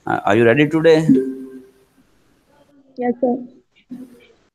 Are you ready today? Yes, sir.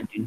19.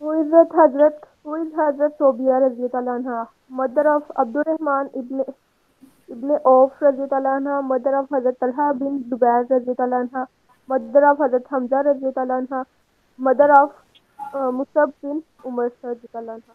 Who is Hazrat Sobia Raziyallahu anha, mother of Abdurrahman ibn Auf Raziyallahu anha, mother of Hazrat Talha bin Zubair Raziyallahu anha, mother of Hazrat Hamza Raziyallahu anha, mother of Musab bin Umar Raziyallahu anha.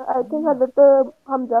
I think Hazrat Hamza,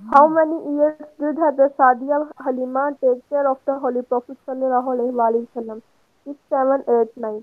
How many years did Hazrat Sadia Halima take care of the Holy Prophet sallallahu alaihi wasallam? 6, 7, 8, 9.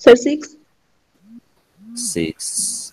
Sir, 6. 6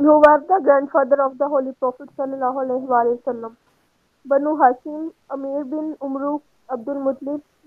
Who was the grandfather of the Holy Prophet sallallahu alaihi wasallam? Banu Hashim, Amir bin Umru, Abdul Muttalib,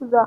Uzza?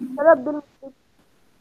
Sir, Abdul Muttalib.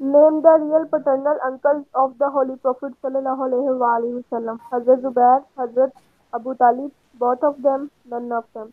Name the real paternal uncles of the Holy Prophet sallallahu alaihi wasallam. Hazrat Zubair, Hazrat Abu Talib, both of them, none of them.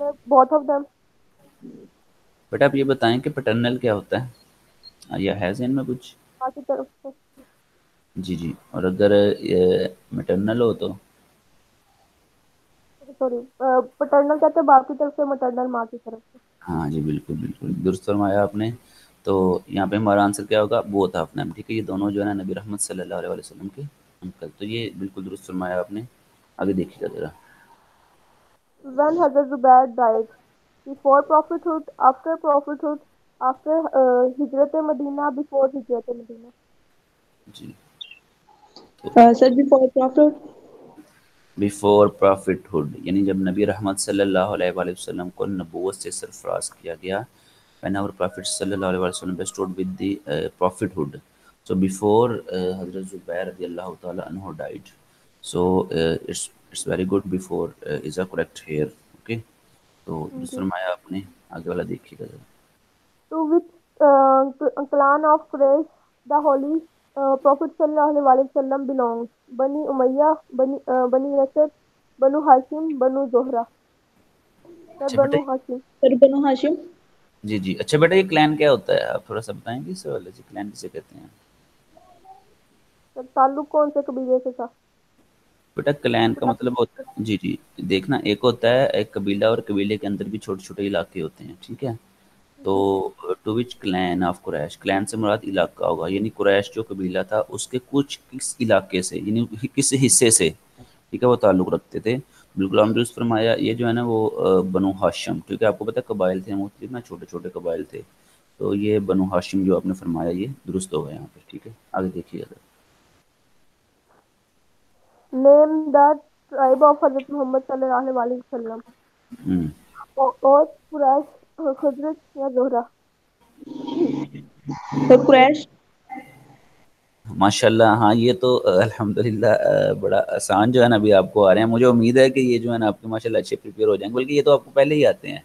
Sir, both of them. بیٹا آپ یہ بتائیں کہ paternal کیا ہوتا ہے، یا ہے ذہن میں کچھ؟ ماں کی طرف سے. جی جی، اور اگر میٹرنل ہو تو؟ سوری، پٹرنل کہتے ہیں باپ کی طرف سے، مٹرنل ماں کی طرف سے. ہاں جی بالکل بالکل درست فرمایا آپ نے. تو یہاں پہ ہمارا آنسر کیا ہوگا؟ Both of them. ٹھیک ہے، یہ دونوں جو ہے نا نبی رحمت صلی اللہ علیہ وسلم کے انکل. تو یہ بالکل درست فرمایا آپ نے. آگے دیکھیے گا ذرا. When Hazrat Zubair died, before prophethood, after prophethood, after Hijrat-e-Madinah, before Hijrat-e-Madinah. جی تو sir before prophet. Before prophethood یعنی جب نبی رحمت صلی اللہ علیہ وآلہ وسلم کو نبوت سے سرفراز کیا گیا. when our prophet صلی اللہ علیہ وسلم bestowed with the prophethood. So before حضرت زبیر رضی اللہ تعالی عنہ died. So it's very good before is a correct here. Okay. تو درست جی. فرمایا آپ نے. آگے والا دیکھیے گا ذرا. To which clan of Quraysh the Holy Prophet sallallahu alaihi wasallam belongs? Bani Umayyah, Bani Asad, Banu Hashim, Banu Zohra. Sir, اچھا بیٹا. Banu Hashim. سر بنو ہاشم. جی جی اچھا بیٹا، یہ کلین کیا ہوتا ہے؟ آپ تھوڑا سا بتائیں گے اس والے سے، کلین کسے کہتے ہیں؟ Sir, تعلق کون سے قبیلے سے تھا؟ بیٹا کلین کا مطلب ہوتا ہے، جی جی دیکھنا، ایک ہوتا ہے ایک قبیلہ، اور قبیلے کے اندر بھی چھوٹے چھوٹے علاقے ہوتے ہیں. ٹھیک ہے. تو جی. To which clan of Quraysh, clan سے مراد علاقہ ہوگا، یعنی قریش جو قبیلہ تھا اس کے کچھ کس علاقے سے، یعنی کس حصے سے ٹھیک ہے وہ تعلق رکھتے تھے. بالکل ہم درست فرمایا. یہ جو ہے نا وہ بنو ہاشم. ٹھیک ہے، آپ کو پتہ ہے قبائل تھے مختلف نا، چھوٹے چھوٹے قبائل تھے. تو یہ بنو ہاشم جو آپ نے فرمایا یہ درست ہوگا یہاں پہ. ٹھیک ہے، آگے دیکھیے گا. Name the tribe of Hazrat Muhammad sallallahu alaihi wasallam. ہوں اور قریش، خزرج یا زہرہ. سر قریش. ماشاء اللہ. ہاں یہ تو الحمدللہ بڑا آسان جو ہے نا ابھی آپ کو آ رہے ہیں. مجھے امید ہے کہ یہ جو ہے نا آپ کے ماشاء اللہ اچھے پریپیئر ہو جائیں گے، بلکہ یہ تو آپ کو پہلے ہی آتے ہیں.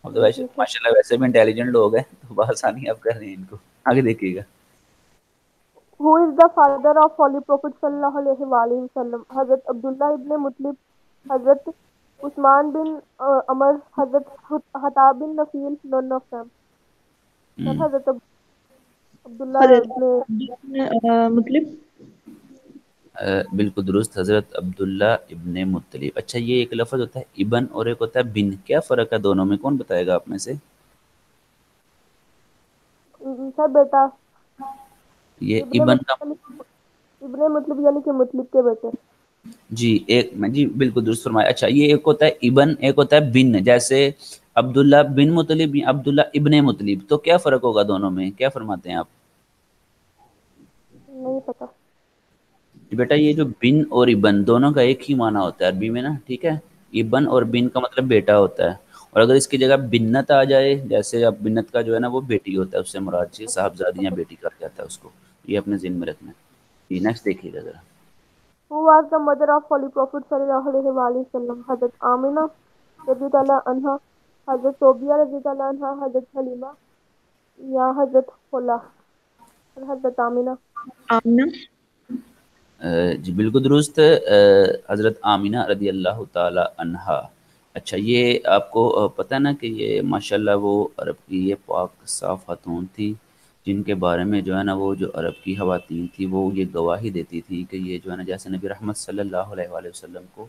اب تو جی ویسے ٹھیک ہے. ماشاء اللہ ویسے بھی انٹیلیجنٹ لوگ ہیں، تو بہت آسانی آپ کر رہے ہیں ان کو. آگے دیکھیے گا. Who is the father of Holy Prophet sallallahu alaihi wasallam? Hazrat Abdullah ibn Muttalib, Hazrat Usman bin Amr, Hazrat Hatab bin Nafil, none of them. Sir, ہوں Hazrat Abdullah حضرت ibn. مطلب. بالکل درست، حضرت عبداللہ ابن مطلب. اچھا یہ ایک لفظ ہوتا ہے ابن اور ایک ہوتا ہے بن، کیا فرق ہے دونوں میں؟ کون بتائے گا آپ میں سے؟ سر بیٹا. یہ ابن ابن کا مطلب، ابن مطلب یعنی کہ مطلب کے بیٹے. جی ایک میں جی بالکل درست فرمایا. اچھا یہ ایک ہوتا ہے ابن، ایک ہوتا ہے بن. جیسے عبداللہ بن مطلب، عبداللہ ابن مطلب. تو کیا فرق ہوگا دونوں میں؟ کیا فرماتے ہیں آپ؟ نہیں پتا. بیٹا یہ جو بن اور ابن دونوں کا ایک ہی معنی ہوتا ہے عربی میں نا. ٹھیک ہے، ابن اور بن کا مطلب بیٹا ہوتا ہے. اور اگر اس کی جگہ بنت آ جائے، جیسے اب بنت کا جو ہے نا وہ بیٹی ہوتا ہے، اس سے مراد سے صاحبزادیاں بیٹی کہا جاتا ہے اس کو. یہ اپنے ذہن میں رکھنا ہے. جی نیکسٹ دیکھیے گا ذرا. Who was the mother of Holy Prophet sallallahu alaihi wasallam? Hazrat Amina radhiyallahu anha, Hazrat Tobiya radhiyallahu anha, Hazrat Halima یا حضرت خولا. حضرت آمینہ. آمنہ. جی بالکل درست. حضرت آمینہ رضی اللہ تعالی عنہا. اچھا یہ آپ کو پتہ ہے نا کہ یہ ماشاءاللہ وہ عرب کی یہ پاک صاف خاتون تھی، جن کے بارے میں جو ہے نا وہ جو عرب کی خواتین تھی وہ یہ گواہی دیتی تھی کہ یہ جو ہے نا جیسے نبی رحمت صلی اللہ علیہ وآلہ وسلم کو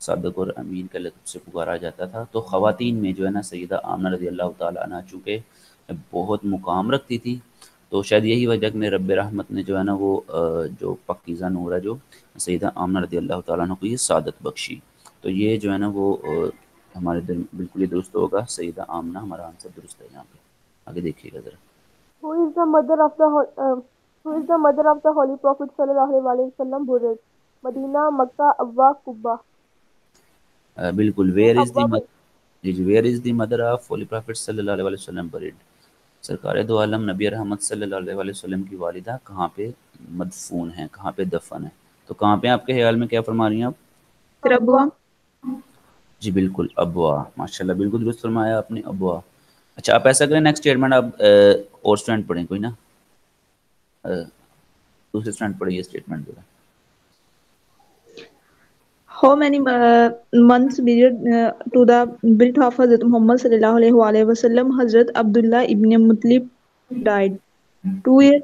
صادق اور امین کے لقب سے پکارا جاتا تھا، تو خواتین میں جو ہے نا سیدہ آمنہ رضی اللہ تعالی عنہ چونکہ بہت مقام رکھتی تھی، تو شاید یہی وجہ کہ رب رحمت نے جو ہے نا وہ جو پاکیزہ نور ہے جو سیدہ آمنہ رضی اللہ تعالیٰ عنہ کو یہ سعادت بخشی. تو یہ جو ہے نا وہ ہمارے دل بالکل ہی درست ہوگا. سیدہ آمنہ ہمارا آنسر درست ہے یہاں پہ. آگے دیکھیے گا ذرا. Who is the mother of the who is the mother of the Holy Prophet sallallahu alaihi wasallam buried? Medina, Mecca, ابوا، Quba. بالکل. وہ where is the Abwa mother, جی جی where is the mother of holy prophet صلی اللہ علیہ وسلم bread. سرکار دو عالم نبی رحمت صلی اللہ علیہ وسلم کی والدہ کہاں پہ مدفون ہیں، کہاں پہ دفن ہیں؟ تو کہاں پہ آپ کے خیال میں کیا فرما رہی ہیں آپ؟ پھر ابوا. ابوا. جی بالکل ابوا. ماشاءاللہ بالکل درست فرمایا آپ نے، ابوا. اچھا آپ ایسا کریں نیکسٹ اسٹیٹمنٹ آپ اور اسٹوڈنٹ پڑھیں کوئی نا، دوسرے اسٹوڈنٹ پڑھیے اسٹیٹمنٹ ذرا. How many months period to the birth of Hazrat Muhammad sallallahu alaihi wasallam Hazrat Abdullah ibn Muttalib died? 2 years,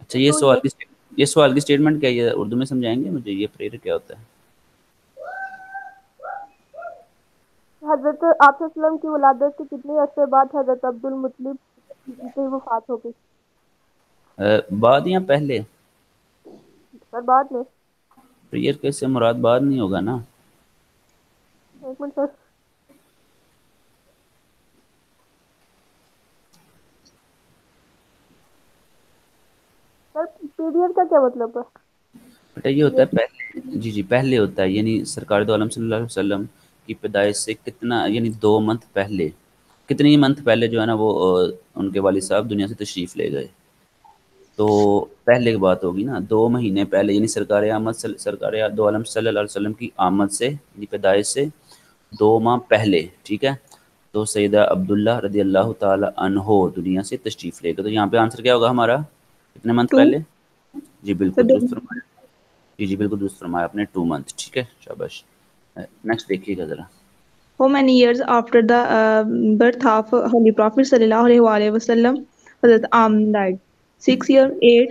اچھا یہ 2 years. یہ سوال کی اسٹیٹمنٹ کیا ہے؟ یہ اردو میں سمجھائیں گے مجھے؟ یہ پریئر کیا ہوتا ہے؟ حضرت آپ صلی اللہ علیہ وسلم کی ولادت کے کتنے عرصے بعد حضرت عبد المطلب کی وفات ہو گئی؟ بعد یا پہلے؟ سر بعد میں. پریئر کیسے مراد بعد نہیں ہوگا نا؟ ایک منٹ سر. سر پیریڈ کا کیا مطلب ہے؟ بیٹا یہ ہوتا ہے پہلے، جی پہلے ہوتا ہے، یعنی سرکار دو عالم صلی اللہ علیہ وسلم کی پیدائش سے کتنا، یعنی 2 منتھ پہلے، کتنی منتھ پہلے جو ہے نا وہ ان کے والد صاحب دنیا سے تشریف لے گئے، تو پہلے کی بات ہوگی نا، 2 مہینے پہلے، یعنی سرکار دو عالم صلی اللہ علیہ وسلم کی آمد سے، یعنی پیدائش سے 2 ماہ پہلے، ٹھیک ہے، تو سیدہ عبداللہ رضی اللہ تعالی عنہ دنیا سے تشریف لے گئے. تو یہاں پہ آنسر کیا ہوگا ہمارا؟ کتنے منتھ 2. پہلے؟ جی So بالکل درست فرمایا. جی بالکل درست فرمایا آپ نے، 2 منتھ. ٹھیک ہے، شاباش. نیکسٹ دیکھیے گا ذرا. how many years after the birth of Holy Prophet sallallahu alaihi wasallam Hazrat Amin died? 6 year, 8,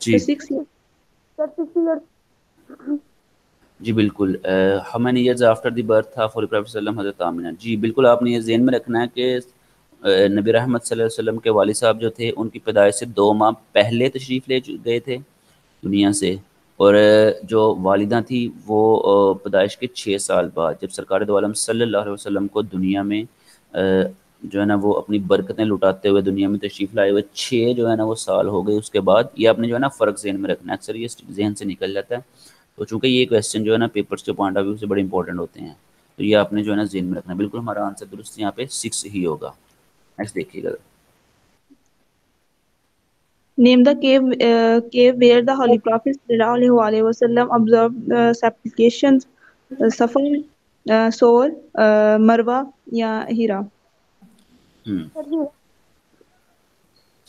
G 6 years. Sir 60 years. جی بالکل. how many years after the birth of Holy Prophet صلی اللہ علیہ وسلم حضرت آمینہ. جی بالکل آپ نے یہ ذہن میں رکھنا ہے کہ نبی رحمت صلی اللہ علیہ وسلم کے والد صاحب جو تھے ان کی پیدائش سے 2 ماہ پہلے تشریف لے گئے تھے دنیا سے، اور جو والدہ تھی وہ پیدائش کے 6 سال بعد، جب سرکار دو عالم صلی اللہ علیہ وسلم کو دنیا میں جو ہے نا وہ اپنی برکتیں لٹاتے ہوئے دنیا میں تشریف لائے ہوئے 6 جو ہے نا وہ سال ہو گئے اس کے بعد. یہ آپ نے جو ہے نا فرق ذہن میں رکھنا ہے، اکثر یہ ذہن سے نکل جاتا ہے. تو چونکہ یہ کویسچن جو ہے نا پیپرز کے پوائنٹ آف ویو سے بڑے امپورٹنٹ ہوتے ہیں، تو یہ آپ نے جو ہے نا ذہن میں رکھنا ہے. بالکل ہمارا آنسر درست یہاں پہ 6 ہی ہوگا. نیکسٹ دیکھیے گا. Name the cave where the Holy Prophet sallallahu alaihi wasallam observed supplications. Safa, Sor, Marwa یا ہیرا؟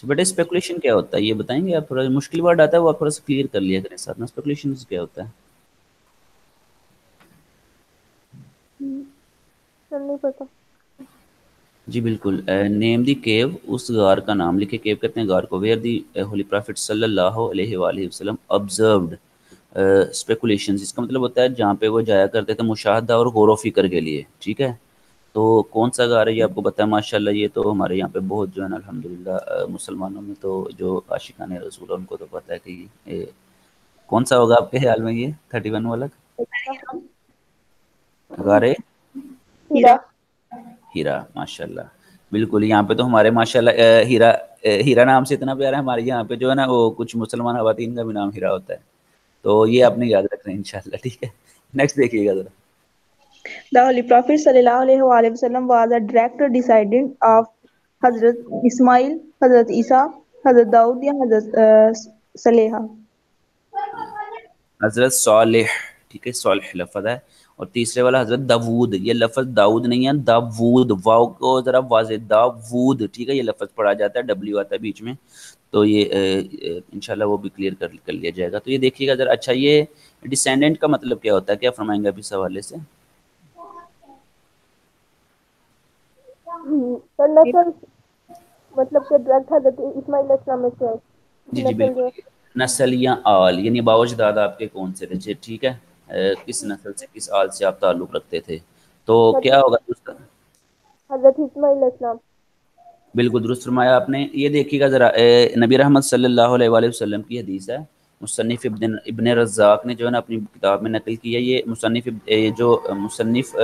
بیٹا اسپیکولیشن کیا ہوتا ہے یہ بتائیں گے آپ؟ تھوڑا مشکل ورڈ آتا ہے وہ آپ تھوڑا سا کلیئر کر لیا کریں ساتھ میں. اسپیکولیشن کیا ہوتا ہے؟ سر نہیں پتا. جی بالکل. نیم دی کیو، اس غار کا نام لکھے. کیو کہتے ہیں غار کو. ویئر دی ہولی پرافٹ صلی اللہ علیہ وآلہ وسلم آبزروڈ اسپیکولیشنز، اس کا مطلب ہوتا ہے جہاں پہ وہ جایا کرتے تھے مشاہدہ اور غور و فکر کے لیے. ٹھیک ہے، تو کون سا غار ہے یہ آپ کو پتہ ہے ماشاءاللہ. یہ تو ہمارے یہاں پہ بہت جو ہے نا الحمدللہ مسلمانوں میں تو جو عاشقان رسول ان کو تو پتہ ہے کہ کون سا ہوگا آپ کے خیال میں یہ 31 والا غار ہے؟ ہیرا. ہیرا. ماشاءاللہ بالکل. یہاں پہ تو ہمارے ماشاءاللہ ہیرا نام سے اتنا پیارا ہے. ہمارے یہاں پہ جو ہے نا وہ کچھ مسلمان خواتین کا بھی نام ہیرا ہوتا ہے، تو یہ آپ نے یاد رکھنا ہے انشاءاللہ. ٹھیک ہے، نیکسٹ دیکھیے گا ذرا. The Holy Prophet sallallahu alaihi wasallam was a direct descendant of Hazrat Ismail, Hazrat Isa, Hazrat Daud یا Hazrat صالح. حضرت صالح. ٹھیک ہے، صالح لفظ ہے. اور تیسرے والا حضرت داود. یہ لفظ داؤد نہیں ہے، داود. واو کو ذرا واضح، داود. ٹھیک ہے، یہ لفظ پڑھا جاتا ہے، ڈبلیو آتا ہے بیچ میں، تو یہ انشاءاللہ وہ بھی کلیئر کر لیا جائے گا. تو یہ دیکھیے گا ذرا. اچھا یہ ڈسینڈنٹ کا مطلب کیا ہوتا ہے؟ کیا فرمائیں گے آپ اس حوالے سے؟ سر نسل مطلب کہ ڈائریکٹ حضرت اسماعیل علیہ السلام میں سے ہے. جی نسل بالکل. جو نسل یا آل، یعنی باوجداد آپ کے کون سے تھے. ٹھیک ہے، کس نسل سے کس آل سے آپ تعلق رکھتے تھے، تو کیا ہوگا دوسرا؟ حضرت اسماعیل علیہ السلام. بالکل درست فرمایا آپ نے. یہ دیکھیے گا ذرا. نبی رحمت صلی اللہ علیہ وآلہ وسلم کی حدیث ہے، مصنف ابن رزاق نے جو ہے نا اپنی کتاب میں نقل کی ہے. یہ مصنف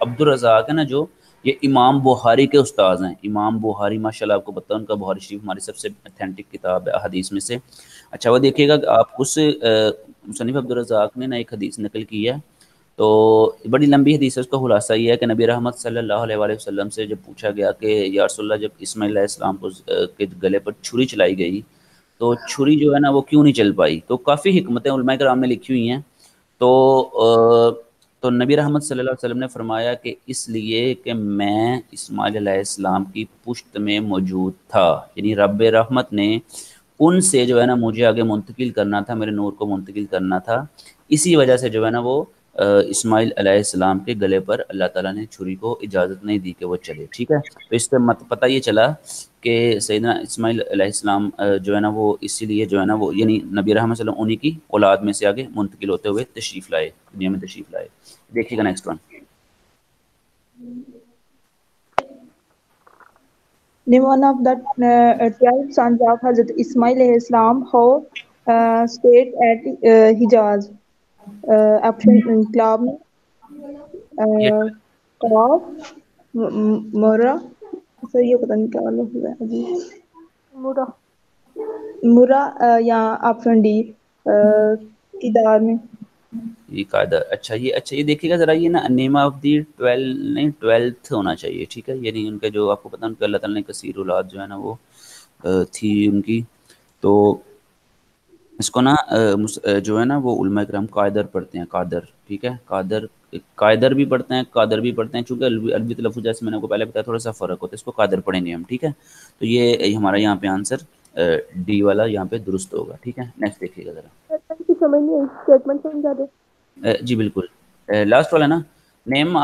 عبد الرزاق ہے نا، جو یہ امام بخاری کے استاذ ہیں. امام بخاری ماشاءاللہ آپ کو پتہ ہے ان کا بخاری شریف ہماری سب سے اتھینٹک کتاب ہے حدیث میں سے. اچھا وہ دیکھیے گا آپ، اس مصنف عبد الرزاق نے نا ایک حدیث نقل کی ہے، تو بڑی لمبی حدیث ہے. اس کا خلاصہ یہ ہے کہ نبی رحمت صلی اللہ علیہ وآلہ وسلم سے جب پوچھا گیا کہ یا رسول اللہ، جب اسماعیل علیہ السلام کو کے گلے پر چھری چلائی گئی تو چھری جو ہے نا وہ کیوں نہیں چل پائی؟ تو کافی حکمتیں علماء کرام نے لکھی ہوئی ہیں. تو نبی رحمت صلی اللہ علیہ وسلم نے فرمایا کہ اس لیے کہ میں اسماعیل علیہ السلام کی پشت میں موجود تھا، یعنی رب رحمت نے ان سے جو ہے نا مجھے آگے منتقل کرنا تھا، میرے نور کو منتقل کرنا تھا، اسی وجہ سے جو ہے نا وہ اسماعیل علیہ السلام کے گلے پر اللہ تعالیٰ نے چھری کو اجازت نہیں دی کہ وہ چلے، ٹھیک ہے۔ تو اس سے پتہ یہ چلا کہ سیدنا اسماعیل علیہ السلام جو ہے نا وہ اسی لیے جو ہے نا وہ یعنی نبی رحمت صلی اللہ علیہ وسلم انہی کی اولاد میں سے آگے منتقل ہوتے ہوئے تشریف لائے، دنیا میں تشریف لائے۔ دیکھیے گا next one. Name one of the 12 sons of Hazrat Ismail alayhi salam who stayed at Hijaz. Option Club, یہ Qaf, Murrah. سر یہ پتہ نہیں کیا لفظ ہے ابھی، مرا مرا یا آپشن ڈی کردار میں۔ یہ قاعدہ اچھا یہ دیکھیے گا ذرا، یہ نا نیم آف دی 12 نہیں 12th ہونا چاہیے، ٹھیک ہے، یعنی ان کے جو آپ کو پتہ ان کے اللہ تعالیٰ نے کثیر اولاد جو ہے نا وہ تھی ان کی، تو اس کو نا جو ہے نا وہ علماء کرام قائدر پڑھتے ہیں، قادر، ٹھیک ہے، قائدر بھی پڑھتے ہیں، قادر بھی پڑھتے ہیں، چونکہ عربی تلفظ جیسے میں نے آپ کو پہلے بتایا تھوڑا سا فرق ہوتا ہے، اس کو قادر پڑھیں گے ہم، ٹھیک ہے۔ تو یہ ہمارا یہاں پہ آنسر ڈی والا یہاں پہ درست ہوگا، ٹھیک ہے۔ نیکسٹ دیکھیے گا ذرا۔ کی سمجھ نہیں آئی، اسٹیٹمنٹ سمجھا دے۔ جی بالکل، لاسٹ والا نا، نیم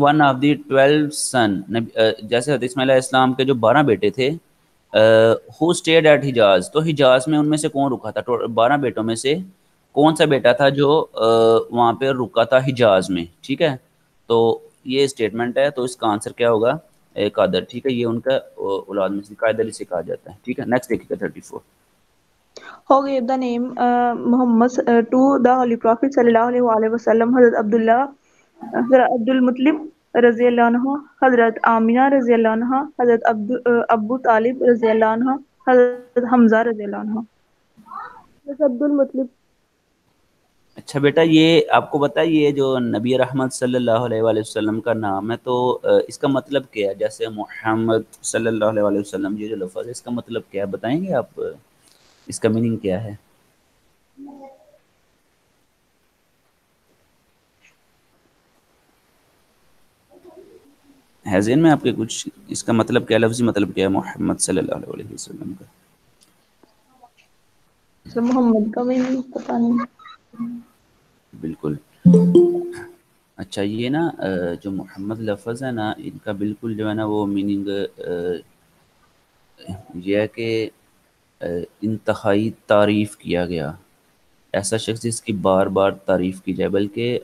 ون آف دی 12 سن، جیسے حضرت اسماعیل علیہ السلام کے جو 12 بیٹے تھے، ہو اسٹیڈ ایٹ حجاز، تو حجاز میں ان میں سے کون رکا تھا؟ 12 بیٹوں میں سے کون سا بیٹا تھا جو وہاں پہ رکا تھا حجاز میں، ٹھیک ہے۔ تو یہ اسٹیٹمنٹ ہے، تو اس کا آنسر کیا ہوگا؟ قادر، ٹھیک ہے، یہ ان کا اولاد میں سے قائدر اسے کہا جاتا ہے، ٹھیک ہے۔ نیکسٹ دیکھیے گا 34۔ Who gave the name Muhammad to the Holy Prophet sallallahu alaihi wasallam? Hazrat Abdullah, Hazrat Abdul Muttalib radiyallahu anhu, Hazrat Amina radiyallahu anha, Hazrat Abu Talib radiyallahu anha, Hazrat Hamza radiyallahu anha. بس عبد المطلب۔ اچھا بیٹا، یہ آپ کو بتا، یہ جو نبی رحمت صلی اللہ علیہ وآلہ وسلم کا نام ہے، تو اس کا مطلب کیا ہے؟ جیسے محمد صلی اللہ علیہ وآلہ وسلم یہ جو لفظ ہے، اس کا مطلب کیا ہے بتائیں گے آپ؟ اس کا میننگ کیا ہے؟ ہے ذہن میں آپ کے کچھ اس کا مطلب کیا، لفظی مطلب کیا ہے محمد صلی اللہ علیہ وسلم کا؟ سر محمد کا بھی پتہ نہیں۔ بالکل۔ اچھا یہ نا جو محمد لفظ ہے نا، ان کا بالکل جو ہے نا وہ میننگ یہ ہے کہ انتہائی تعریف کیا گیا، ایسا شخص جس کی بار بار تعریف کی جائے، بلکہ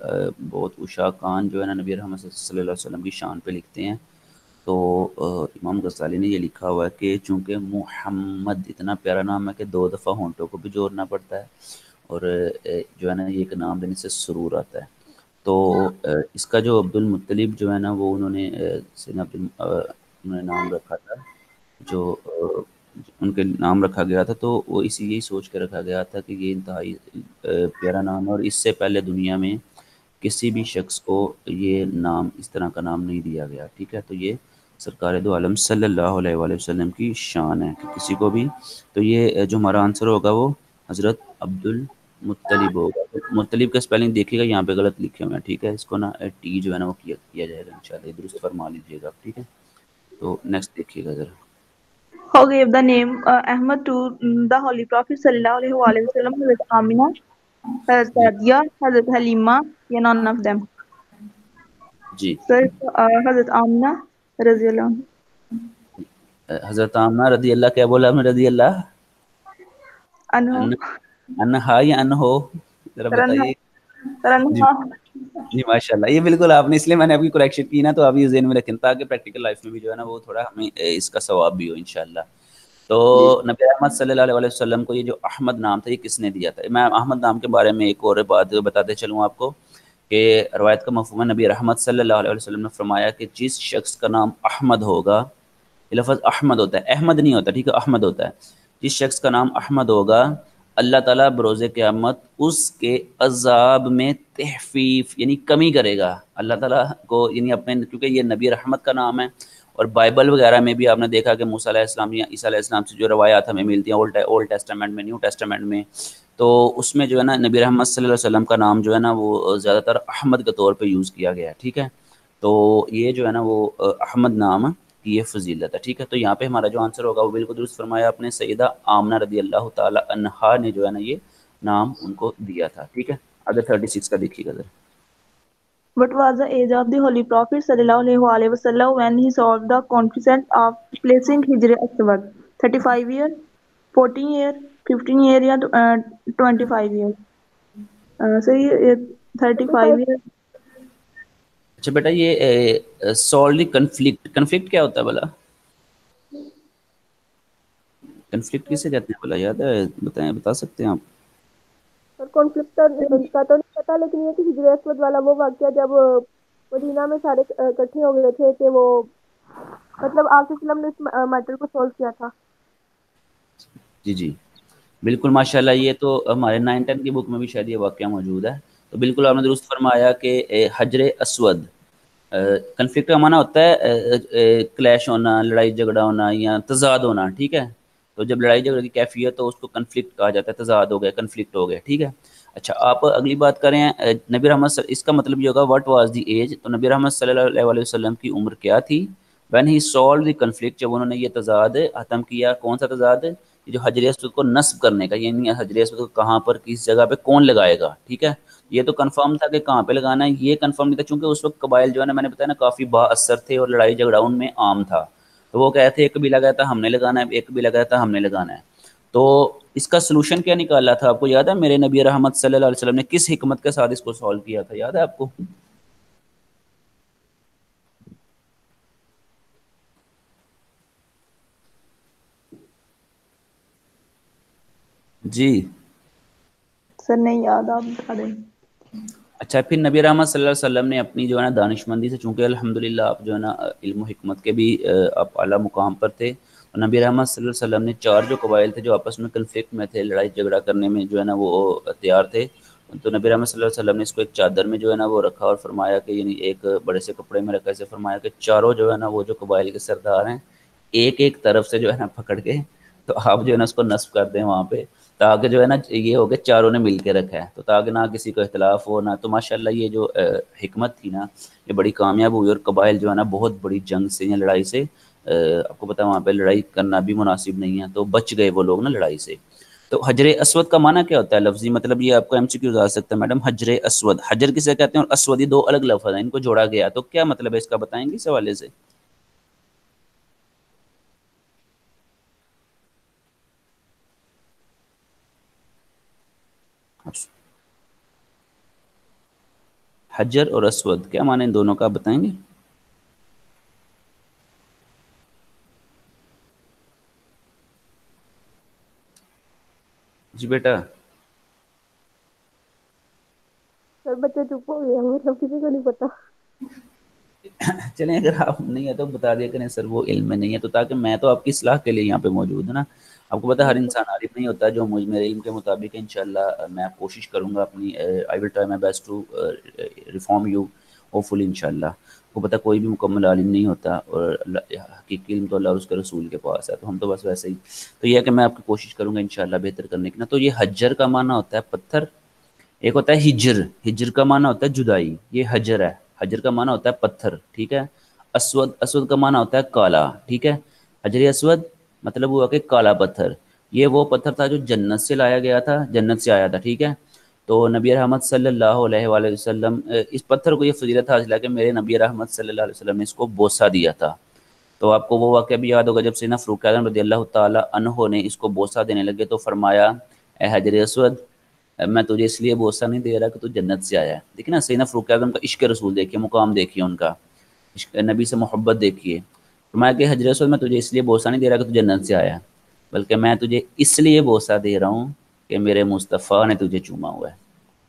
بہت اشاقان جو ہے نا نبی رحمت صلی اللہ علیہ وسلم کی شان پہ لکھتے ہیں، تو امام غزالی نے یہ لکھا ہوا ہے کہ چونکہ محمد اتنا پیارا نام ہے کہ 2 دفعہ ہونٹوں کو بھی جوڑنا پڑتا ہے، اور جو ہے نا یہ ایک نام دینے سے سرور آتا ہے، تو اس کا جو عبد المطلب جو ہے نا وہ انہوں نے انہوں نے نام رکھا تھا، جو ان کے نام رکھا گیا تھا، تو وہ اسی یہی سوچ کے رکھا گیا تھا کہ یہ انتہائی پیارا نام ہے، اور اس سے پہلے دنیا میں کسی بھی شخص کو یہ نام اس طرح کا نام نہیں دیا گیا، ٹھیک ہے۔ تو یہ سرکار دو عالم صلی اللہ علیہ وآلہ وسلم کی شان ہے کہ کسی کو بھی، تو یہ جو ہمارا آنسر ہوگا وہ حضرت عبد المطلب ہوگا۔ مطلب کا اسپیلنگ دیکھیے گا، یہاں پہ غلط لکھے ہوئے ہیں، ٹھیک ہے، اس کو نا ٹی جو ہے نا وہ کیا جائے گا انشاءاللہ، درست فرما لیجیے گا آپ، ٹھیک ہے۔ تو نیکسٹ دیکھیے گا ذرا۔ Who gave the name Ahmad to the Holy Prophet sallallahu alaihi wasallam? Hazrat Amina, Hazrat G Sadiya, Hazrat Halima, یا none of them. G Sir, Hazrat Amina radiyallahu anha. حضرت آمنہ رضی اللہ، کیا بولا ہم نے؟ رضی اللہ انہا انہا یا انہو، ذرا رنہا بتائیے۔ جی رنہا جی ماشاءاللہ، یہ بالکل آپ نے، اس لیے میں نے آپ کی کریکشن کی نا، تو آپ یہ ذہن میں رکھیں تاکہ پریکٹیکل لائف میں بھی جو ہے نا وہ تھوڑا ہمیں اس کا ثواب بھی ہو انشاءاللہ۔ تو نبی احمد صلی اللہ علیہ وسلم کو یہ جو احمد نام تھا، یہ کس نے دیا تھا؟ میں احمد نام کے بارے میں ایک اور بات بتاتے چلوں آپ کو کہ روایت کا مفہوم ہے، نبی رحمت صلی اللہ علیہ وسلم نے فرمایا کہ جس شخص کا نام احمد ہوگا، یہ لفظ احمد ہوتا ہے، احمد نہیں ہوتا، ٹھیک ہے، احمد ہوتا ہے، جس شخص کا نام احمد ہوگا، اللہ تعالیٰ بروز قیامت اس کے عذاب میں تخفیف یعنی کمی کرے گا، اللہ تعالیٰ کو، یعنی اپنے، کیونکہ یہ نبی رحمت کا نام ہے، اور بائبل وغیرہ میں بھی آپ نے دیکھا کہ موسیٰ علیہ السلام یا عیسیٰ علیہ السلام سے جو روایات ہمیں ملتی ہیں اولڈ ٹیسٹامنٹ میں، نیو ٹیسٹامنٹ میں، تو اس میں جو ہے نا نبی رحمت صلی اللہ علیہ وسلم کا نام جو ہے نا وہ زیادہ تر احمد کے طور پہ یوز کیا گیا ہے، ٹھیک ہے۔ تو یہ جو ہے نا وہ احمد نام کی یہ فضیلت ہے. ٹھیک ہے, تو یہاں پہ ہمارا جو آنسر ہوگا وہ بالکل درست فرمایا آپ نے, سیدہ آمنہ رضی اللہ تعالی عنہا نے جو ہے نا یہ نام ان کو دیا تھا. ٹھیک ہے, اگر 36 کا دیکھیے گا ذرا. What was the age of the Holy Prophet sallallahu alaihi wasallam when he solved the concept of placing Hijr Aswad? 35 years, 14 years, 15 years یا 25 years. صحیح 35 years. اچھا بیٹا, یہ سالو کنفلکٹ, کنفلکٹ کیا ہوتا ہے بلا؟ کنفلکٹ کسے کہتے ہیں بلا, یاد ہے؟ بتائیں, بتا سکتے ہیں آپ؟ اور کانفلکٹ کا تو نہیں پتا, لیکن یہ کہ ہجر اسود والا وہ واقعہ جب مدینہ میں سارے اکٹھے ہو گئے تھے کہ وہ مطلب آپ وسلم نے اس میٹر کو سولو کیا تھا. جی جی بالکل ماشاء اللہ, یہ تو ہمارے 9-10 کی بک میں بھی شاید یہ واقعہ موجود ہے. تو بالکل آپ نے درست فرمایا کہ حجر اسود, کنفلکٹ کا معنی ہوتا ہے کلیش ہونا, لڑائی جھگڑا ہونا یا تضاد ہونا. ٹھیک ہے, تو جب لڑائی جھگڑے کی کیفیت تو اس کو کنفلکٹ کہا جاتا ہے, تضاد ہو گیا, کنفلکٹ ہو گیا. ٹھیک ہے, اچھا آپ اگلی بات کریں, نبی رحمت اس کا مطلب یہ ہوگا واٹ واز دی ایج, تو نبی رحمت صلی اللہ علیہ وسلم کی عمر کیا تھی when he solve the conflict, جب انہوں نے یہ تضاد ختم کیا. کون سا تضاد؟ جو حجر اسود کو نصب کرنے کا, یعنی حجر اسود کو کہاں پر کس جگہ پہ کون لگائے گا. ٹھیک ہے, یہ تو کنفرم تھا کہ کہاں پہ لگانا ہے, یہ کنفرم نہیں تھا چونکہ اس وقت قبائل جو ہے نا, میں نے بتایا نا, کافی با اثر تھے اور لڑائی جھگڑا ان میں عام تھا. تو وہ کہتے ہیں ایک بھی لگایا تھا ہم نے لگانا ہے, ایک بھی لگایا تھا ہم نے لگانا ہے. تو اس کا سلوشن کیا نکالا تھا آپ کو یاد ہے؟ میرے نبی رحمت صلی اللہ علیہ وسلم نے کس حکمت کے ساتھ اس کو سالو کیا تھا, یاد ہے آپ کو؟ جی سر نہیں یاد, آپ بتا دیں. اچھا, پھر نبی رحمت صلی اللہ علیہ وسلم نے اپنی جو ہے نا دانش مندی سے, چونکہ الحمدللہ آپ جو ہے نا علم و حکمت کے بھی آپ اعلیٰ مقام پر تھے, تو نبی رحمت صلی اللہ علیہ وسلم نے 4 جو قبائل تھے جو آپس میں کنفلکٹ میں تھے, لڑائی جھگڑا کرنے میں جو ہے نا وہ تیار تھے, تو نبی رحمت صلی اللہ علیہ وسلم نے اس کو ایک چادر میں جو ہے نا وہ رکھا اور فرمایا کہ یعنی ایک بڑے سے کپڑے میں رکھا, اسے فرمایا کہ چاروں جو ہے نا وہ جو قبائل کے سردار ہیں ایک ایک طرف سے جو ہے نا پکڑ کے تو آپ جو ہے نا اس کو نصب کر دیں وہاں پہ, تاکہ جو ہے نا یہ ہو کہ چاروں نے مل کے رکھا ہے, تو تاکہ نہ کسی کو اختلاف ہو نہ. تو ماشاءاللہ یہ جو حکمت تھی نا یہ بڑی کامیاب ہوئی, اور قبائل جو ہے نا بہت بڑی جنگ سے یا لڑائی سے, آپ کو پتہ وہاں پہ لڑائی کرنا بھی مناسب نہیں ہے, تو بچ گئے وہ لوگ نا لڑائی سے. تو حجر اسود کا معنی کیا ہوتا ہے لفظی مطلب؟ یہ آپ کو ایم سی کیو آ سکتا ہے میڈم. حجر اسود, حجر کسے کہتے ہیں اور اسود, یہ 2 الگ لفظ ہیں, ان کو جوڑا گیا, تو کیا مطلب ہے اس کا بتائیں گے اس حوالے سے؟ حجر اور اسود کیا معنی ان دونوں کا بتائیں گے؟ جی بیٹا. سر بچے چپ ہو گئے, مطلب کسی کو نہیں پتا. چلیں اگر آپ نہیں ہے تو بتا دیا کریں سر وہ علم میں نہیں ہے, تو تاکہ میں تو آپ کی اصلاح کے لیے یہاں پہ موجود ہوں نا. آپ کو پتا ہر انسان عارف نہیں ہوتا, جو میرے علم کے مطابق ہے انشاءاللہ میں کوشش کروں گا اپنی, I will try my best to reform you hopefully انشاءاللہ. کو پتہ کوئی بھی مکمل عالم نہیں ہوتا, اور حقیقی علم تو اللہ اور اس کے رسول کے پاس ہے, تو ہم تو بس ویسے ہی. تو یہ ہے کہ میں آپ کی کوشش کروں گا انشاءاللہ بہتر کرنے کی نا. تو یہ حجر کا معنی ہوتا ہے پتھر, ایک ہوتا ہے ہجر, ہجر کا معنی ہوتا ہے جدائی, یہ حجر ہے. حجر کا معنی ہوتا ہے پتھر. ٹھیک ہے, اسود, اسود کا معنی ہوتا ہے کالا. ٹھیک ہے, حجر اسود مطلب ہوا کہ کالا پتھر. یہ وہ پتھر تھا جو جنت سے لایا گیا تھا, جنت سے آیا تھا. ٹھیک ہے, تو نبی رحمت صلی اللہ علیہ وآلہ وسلم اس پتھر کو یہ فضیلت حاصل ہے کہ میرے نبی رحمت صلی اللہ علیہ وسلم نے اس کو بوسہ دیا تھا. تو آپ کو وہ واقعہ بھی یاد ہوگا جب سیدنا فاروق اعظم رضی اللہ تعالی عنہ نے اس کو بوسہ دینے لگے تو فرمایا اے حجر اسود, میں تجھے اس لیے بوسہ نہیں دے رہا کہ تو جنت سے آیا ہے. دیکھیں نا سیدنا فاروق اعظم کا عشق رسول دیکھیے, مقام دیکھیے ان کا, نبی سے محبت دیکھیے. فرمایا کہ حجر اسود میں تجھے اس لیے بوسہ نہیں دے رہا کہ تو جنت سے آیا ہے, بلکہ میں تجھے اس لیے بوسہ دے رہا ہوں کہ میرے مصطفیٰ نے تجھے چوما ہوا ہے.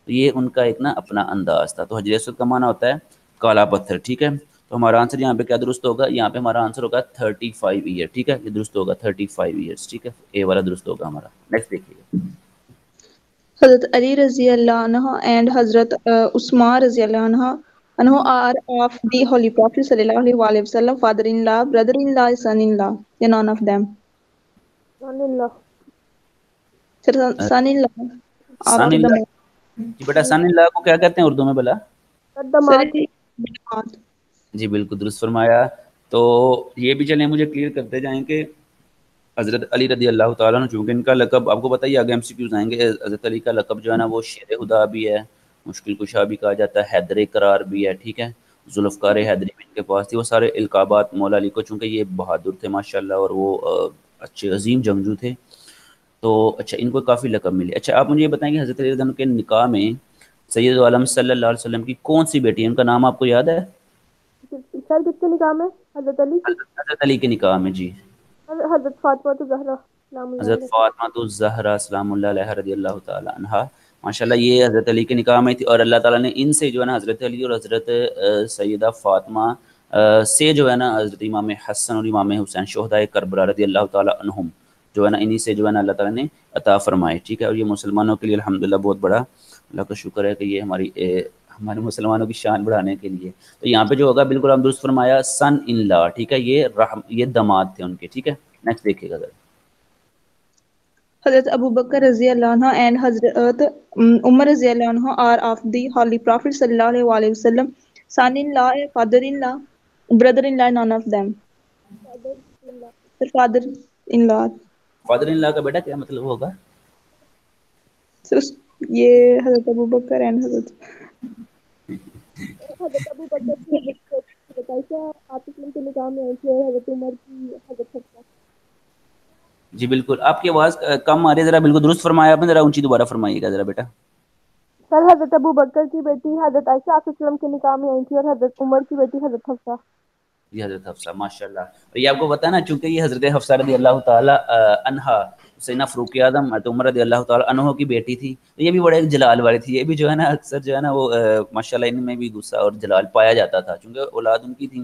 تو یہ ان کا ایک نا اپنا انداز تھا. تو حجر اسود کا معنی ہوتا ہے کالا پتھر. ٹھیک ہے, تو ہمارا آنسر یہاں پہ کیا درست ہوگا؟ یہاں پہ ہمارا آنسر ہوگا 35 ایئر. ٹھیک ہے, یہ درست ہوگا 35 ایئرس. ٹھیک ہے, اے والا درست ہوگا ہمارا. نیکسٹ دیکھیے. حضرت علی رضی اللہ عنہ and حضرت عثمان رضی اللہ عنہ are of the Holy Prophet صلی اللہ علیہ وسلم father-in-law, brother-in-law, son-in-law, یا none of them. Allah. son-in-law sun of the اللہ, جی بیٹا سن اللہ کو کیا کہتے ہیں اردو میں بلا؟ سر دماد. داماد. جی بالکل درست فرمایا. تو یہ بھی چلیں مجھے کلیئر کرتے جائیں کہ حضرت علی رضی اللہ تعالیٰ عنہ چونکہ ان کا لقب آپ کو پتہ ہی آگے ایم سی کیوز آئیں گے، حضرت علی کا لقب جو ہے نا وہ شیر خدا بھی ہے، مشکل کشا بھی کہا جاتا ہے، حیدر قرار بھی ہے، ٹھیک ہے، ذوالفقار حیدری بھی ان کے پاس تھی، وہ سارے القابات مولا علی کو، چونکہ یہ بہادر تھے ماشاءاللہ اور وہ اچھے عظیم جنگجو تھے، تو اچھا ان کو کافی لقب ملے۔ اچھا آپ مجھے یہ بتائیں کہ حضرت علی رضی اللہ عنہ کے نکاح میں سید عالم صلی اللہ علیہ وسلم کی کون سی بیٹی ہے، ان کا نام آپ کو یاد ہے؟ سر کس کے نکاح میں؟ حضرت علی کی؟ حضرت علی کے نکاح میں جی، حضرت فاطمہ زہرا سلام اللہ حضرت علیہ۔ فاطمہ الزہرا سلام اللہ علیہ رضی اللہ تعالی عنہا، ماشاءاللہ یہ حضرت علی کے نکاح میں تھی، اور اللہ تعالیٰ نے ان سے جو ہے نا حضرت علی اور حضرت سیدہ فاطمہ سے جو ہے نا حضرت امام حسن اور امام حسین شہدائے کربلا رضی اللہ تعالیٰ عنہم جو ہے نا انہی سے جو ہے نا اللہ تعالیٰ نے عطا فرمائے، ٹھیک ہے، اور یہ مسلمانوں کے لیے الحمدللہ بہت بڑا اللہ کا شکر ہے کہ یہ ہمارے مسلمانوں کی شان بڑھانے کے لیے۔ تو یہاں پہ جو ہوگا بالکل ہم درست فرمایا سن ان لا، ٹھیک ہے، یہ داماد تھے ان کے، ٹھیک ہے، نیکسٹ دیکھیے گا ذرا۔ حضرت Abu Bakr رضی اللہ عنہ and حضرت Umar رضی اللہ عنہ are of the Holy Prophet sallallahu alaihi wasallam, son-in-law, father-in-law, brother-in-law, none of them. Father-in-law. Father in law کا بیٹا کیا مطلب ہوگا؟ So, یہ حضرت ابو بکر and حضرت حضرت ابو بکر کی حضرت عائشہ آپ اسلم کے نکاح میں آئی تھی، اور حضرت عمر کی حضرت حفصہ۔ جی بالکل، آپ کی آواز کم آ رہی ہے، ذرا بالکل درست فرمایا آپ نے، ذرا اونچی دوبارہ فرمائیے گا ذرا بیٹا۔ سر حضرت ابو بکر کی بیٹی حضرت عائشہ آپ اسلم کے نکاح میں آئی تھی، اور حضرت عمر کی بیٹی حضرت حفصہ۔ یہ حضرت حفصہ ماشاء اللہ، یہ آپ کو پتہ ہے نا، چونکہ یہ حضرت حفصہ رضی اللہ تعالی عنہا سیدنا فاروق اعظم حضرت عمر رضی اللہ تعالی عنہ کی بیٹی تھی، تو یہ بھی بڑے ایک جلال والی تھی، یہ بھی جو ہے نا اکثر جو ہے نا وہ ماشاءاللہ ان میں بھی غصہ اور جلال پایا جاتا تھا چونکہ اولاد ان کی تھی۔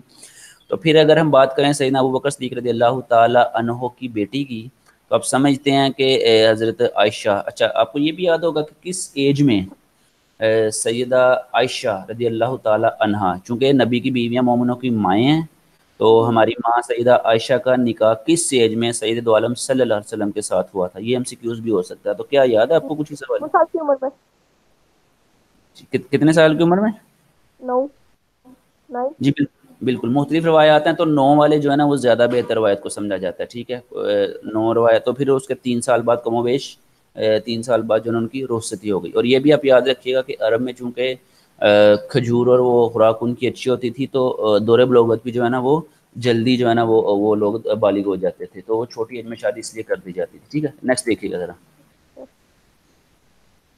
تو پھر اگر ہم بات کریں سیدنا ابو بکر صدیق رضی اللہ تعالی عنہ کی بیٹی کی، تو آپ سمجھتے ہیں کہ حضرت عائشہ، اچھا آپ کو یہ بھی یاد ہوگا کہ کس ایج میں سیدہ عائشہ رضی اللہ تعالی عنہا، چونکہ نبی کی بیویاں مومنوں کی مائیں ہیں، تو ہماری ماں سیدہ عائشہ کا نکاح کس ایج میں سید دو عالم صلی اللہ علیہ وسلم کے ساتھ ہوا تھا؟ یہ ایم سی کیوز بھی ہو سکتا ہے، تو کیا یاد ہے آپ کو کچھ اس سوال؟ 9 سال کی عمر میں۔ کتنے سال کی عمر میں؟ 9۔ جی بالکل، مختلف روایات ہیں، تو 9 والے جو ہے نا وہ زیادہ بہتر روایت کو سمجھا جاتا ہے، ٹھیک ہے، 9 روایت، تو پھر اس کے 3 سال بعد کم و بیش 3 سال بعد جو ہے ان کی رخصتی ہو گئی۔ اور یہ بھی آپ یاد رکھیے گا کہ عرب میں چونکہ کھجور اور وہ خوراک ان کی اچھی ہوتی تھی، تو دور بلوغت بھی جو ہے نا وہ جلدی جو ہے نا وہ لوگ بالغ ہو جاتے تھے، تو وہ چھوٹی ایج میں شادی اس لیے کر دی جاتی تھی، ٹھیک ہے، نیکسٹ دیکھیے گا ذرا۔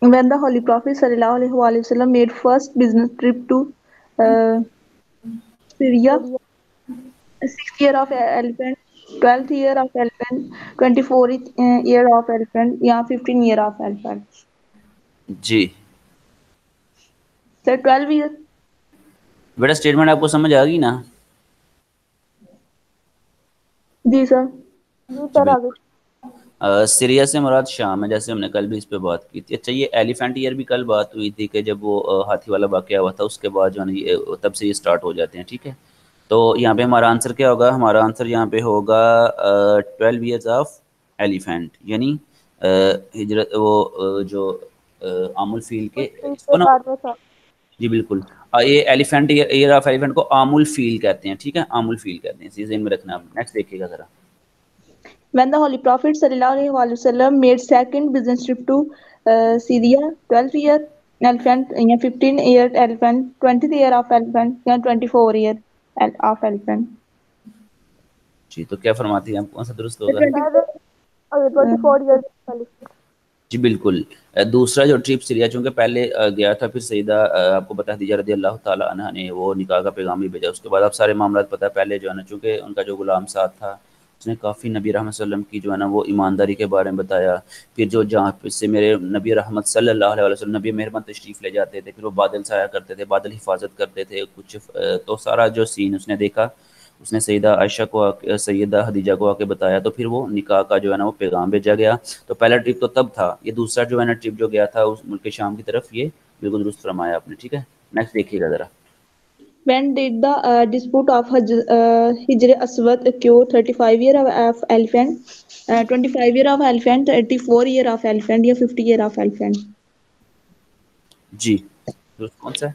when the Holy Prophet sallallahu alaihi wasallam made first business trip to Syria, 6th year of elephant, 12th year of elephant, 24th year of elephant, یا 15 year of elephant. جی Sir 12 year. بیٹا statement آپ کو سمجھ آ گئی نا؟ جی سر۔ جی سر آگے۔ Syria سے مراد شام ہے، جیسے ہم نے کل بھی اس پہ بات کی تھی۔ اچھا یہ ایلیفینٹ ایئر بھی کل بات ہوئی تھی کہ جب وہ ہاتھی والا واقعہ ہوا تھا، اس کے بعد جو ہے نا تب سے یہ سٹارٹ ہو جاتے ہیں، ٹھیک ہے۔ تو یہاں پہ ہمارا آنسر کیا ہوگا؟ ہمارا آنسر یہاں پہ ہوگا 12 ایئرز آف ایلیفینٹ، یعنی ہجرت وہ جو عام الفیل کے اس کو نا، جی بالکل، یہ ایلیفینٹ ایئر آف ایلیفینٹ کو عام الفیل کہتے ہیں، ٹھیک ہے، عام الفیل کہتے ہیں، اسی ذہن میں رکھنا۔ نیکسٹ دیکھیے گا ذرا۔ when the Holy Prophet sallallahu alaihi wasallam made second business trip to Syria, 12th year elephant, یا 15 year elephant, 20th year of elephant, یا 24 year of elephant. جی تو کیا فرماتی ہیں آپ، کون سا درست ہوگا؟ 24 ایئرس۔ جی بالکل، دوسرا جو ٹرپ سیریا چونکہ پہلے گیا تھا، پھر سیدہ آپ کو پتہ خدیجہ رضی اللہ تعالیٰ عنہ نے وہ نکاح کا پیغام بھی بھیجا، اس کے بعد آپ سارے معاملات پتہ، پہلے جو ہے نا چونکہ ان کا جو غلام ساتھ تھا اس نے کافی نبی رحمت صلی اللہ علیہ وسلم کی جو ہے نا وہ ایمانداری کے بارے میں بتایا، پھر جو جہاں سے میرے نبی رحمت صلی اللہ علیہ وسلم نبی مہربان تشریف لے جاتے تھے، پھر وہ بادل سایہ کرتے تھے، بادل حفاظت کرتے تھے کچھ، تو سارا جو سین اس نے دیکھا، اس نے سیدہ عائشہ کو سیدہ خدیجہ کو آ کے بتایا، تو پھر وہ نکاح کا جو ہے نا وہ پیغام بھیجا گیا۔ تو پہلا ٹرپ تو تب تھا، یہ دوسرا جو ہے نا ٹرپ جو گیا تھا اس ملک شام کی طرف، یہ بالکل درست فرمایا آپ نے، ٹھیک ہے، نیکسٹ دیکھیے گا ذرا۔ When did the dispute of Hijr Aswad occur? 35 year of elephant, 25 year of elephant, 34 year of elephant, یا 50 year of elephant. جی درست کون سا ہے؟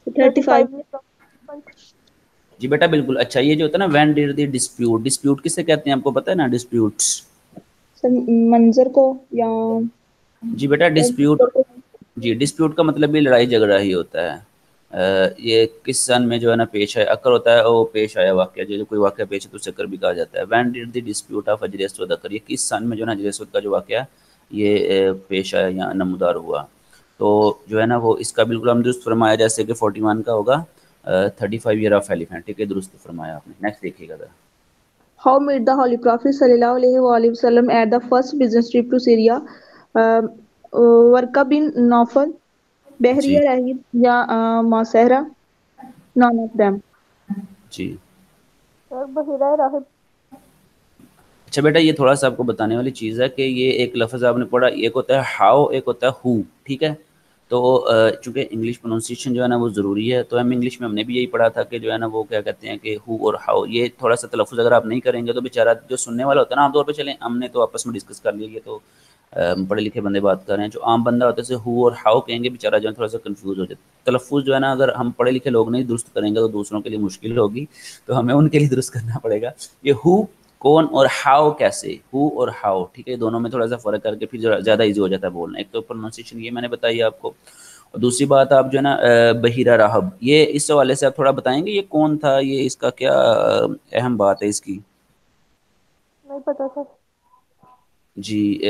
35. جی بیٹا بالکل. اچھا یہ جو ہوتا ہے نا when did the dispute, dispute کسے کہتے ہیں آپ کو پتہ ہے نا ڈسپیوٹس؟ منظر کو یا جی بیٹا ڈسپیوٹ, جی ڈسپیوٹ کا مطلب بھی لڑائی جھگڑا ہی ہوتا ہے. یہ کس سن میں جو ہے نا پیش آیا, اکر ہوتا ہے وہ پیش آیا واقعہ, جو کوئی واقعہ پیش ہے تو اسے اکر بھی کہا جاتا ہے. When did the dispute of حجر اسود اکر, یہ کس سن میں جو ہے نا حجر اسود کا جو واقعہ یہ پیش آیا یا نمودار ہوا. تو جو ہے نا وہ اس کا بالکل ہم درست فرمایا جیسے کہ 41 کا ہوگا 35 ایئر آف ایلیفینٹ, ٹھیک ہے درست فرمایا آپ نے. نیکسٹ دیکھیے گا ذرا. How made the Holy Prophet sallallahu alaihi wasallam at the first business trip to Syria? Warqa bin Nawfal, G Bahriya Rahib, یا Masahra? None of them. جی. سر بحیرہ راہب. اچھا بیٹا یہ تھوڑا سا آپ کو بتانے والی چیز ہے کہ یہ ایک لفظ آپ نے پڑھا, ایک ہوتا ہے ہاؤ, ایک ہوتا ہے ہو, ٹھیک ہے. تو چونکہ انگلش پروننسیشن جو ہے نا وہ ضروری ہے, تو ہم انگلش میں ہم نے بھی یہی پڑھا تھا کہ جو ہے نا وہ کیا کہتے ہیں کہ ہو اور ہاؤ, یہ تھوڑا سا تلفظ اگر آپ نہیں کریں گے تو بیچارہ جو سننے والا ہوتا ہے نا, عام طور پہ چلیں ہم نے تو آپس میں ڈسکس کر لیا, یہ تو پڑھے لکھے بندے بات کر رہے ہیں, جو عام بندہ ہوتا ہے اسے ہو اور ہاؤ کہیں گے, بیچارہ جو ہے تھوڑا سا کنفیوز ہو جاتا ہے. تلفظ جو ہے نا اگر ہم پڑھے لکھے لوگ نہیں درست کریں گے تو دوسروں کے لیے مشکل ہوگی, تو ہمیں ان کے لیے درست کرنا پڑے گا. یہ ہو کون اور ہاؤ کیسے, ہو اور ہاؤ, ٹھیک ہے, دونوں میں تھوڑا سا فرق کر کے پھر زیادہ ایزی ہو جاتا ہے بولنا. ایک تو پروننسیشن یہ میں نے بتائی آپ کو, اور دوسری بات آپ جو ہے نا بحیرہ راہب, یہ اس حوالے سے آپ تھوڑا بتائیں گے یہ کون تھا, یہ اس کا کیا اہم بات ہے اس کی؟ نہیں پتا سر. جی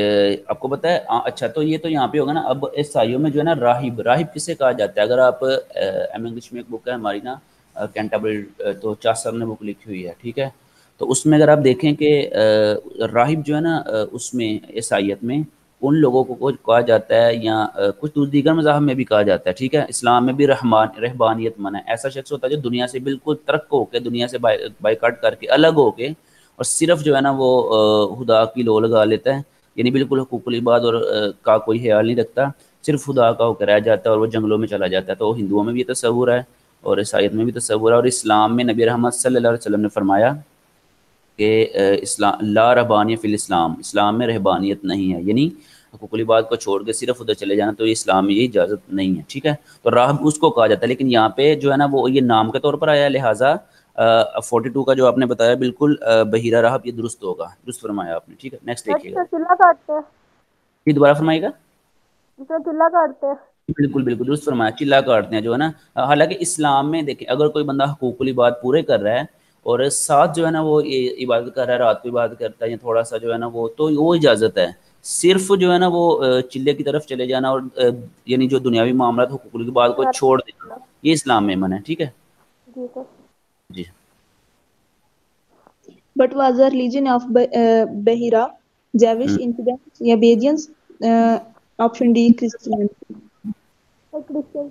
آپ کو پتہ ہے, اچھا تو یہ تو یہاں پہ ہوگا نا. اب عیسائیوں میں جو ہے نا راہب, راہب کسے کہا جاتا ہے؟ اگر آپ انگلش میں ایک بک ہے ہماری نا کینٹربری, تو چاسر نے بک لکھی ہوئی ہے, ٹھیک ہے, تو اس میں اگر آپ دیکھیں کہ راہب جو ہے نا اس میں عیسائیت میں ان لوگوں کو کہا جاتا ہے, یا کچھ دیگر مذاہب میں بھی کہا جاتا ہے, ٹھیک ہے. اسلام میں بھی رہبانیت منع ہے. ایسا شخص ہوتا ہے جو دنیا سے بالکل ترک ہو کے, دنیا سے بائیکاٹ کر کے, الگ ہو کے, اور صرف جو ہے نا وہ خدا کی لو لگا لیتا ہے, یعنی بالکل حقوق العباد اور کا کوئی خیال نہیں رکھتا, صرف خدا کا ہو کر رہ جاتا ہے اور وہ جنگلوں میں چلا جاتا ہے. تو ہندوؤں میں بھی یہ تصور ہے اور عیسائیت میں بھی تصور ہے, اور اسلام میں نبی رحمت صلی اللہ علیہ وسلم نے فرمایا کہ اسلام لا رہبانی فی الاسلام, اسلام میں رہبانیت نہیں ہے, یعنی حقوق العباد کو چھوڑ کے صرف ادھر چلے جانا, تو یہ اسلام میں یہ اجازت نہیں ہے, ٹھیک ہے. تو راہب اس کو کہا جاتا ہے, لیکن یہاں پہ جو ہے نا وہ یہ نام کے طور پر آیا ہے, لہٰذا 42 کا جو آپ نے بتایا بالکل بحیرہ راہب یہ درست ہوگا, درست فرمایا آپ نے, ٹھیک ہے. نیکسٹ دیکھیے گا. اچھا چلا کاٹتے ہیں, یہ دوبارہ فرمائے گا. جس میں چلا کاٹتے ہیں. بالکل بالکل درست فرمایا, چلا کاٹتے ہیں جو ہے نا. حالانکہ اسلام میں دیکھیں اگر کوئی بندہ حقوق العباد پورے کر رہا ہے اور ساتھ جو ہے نا وہ عبادت کر رہا ہے, رات کو عبادت کرتا ہے یا تھوڑا سا جو ہے نا وہ, تو وہ اجازت ہے. صرف جو ہے نا وہ چلے کی طرف چلے جانا اور یعنی جو دنیاوی معاملات حقوق العباد کو چھوڑ دینا, یہ اسلام میں منع ہے, ٹھیک ہے. جی سر. جی. But was the religion of Bahira Jewish infidels یا Bayesians? Option D Christianity. Christian.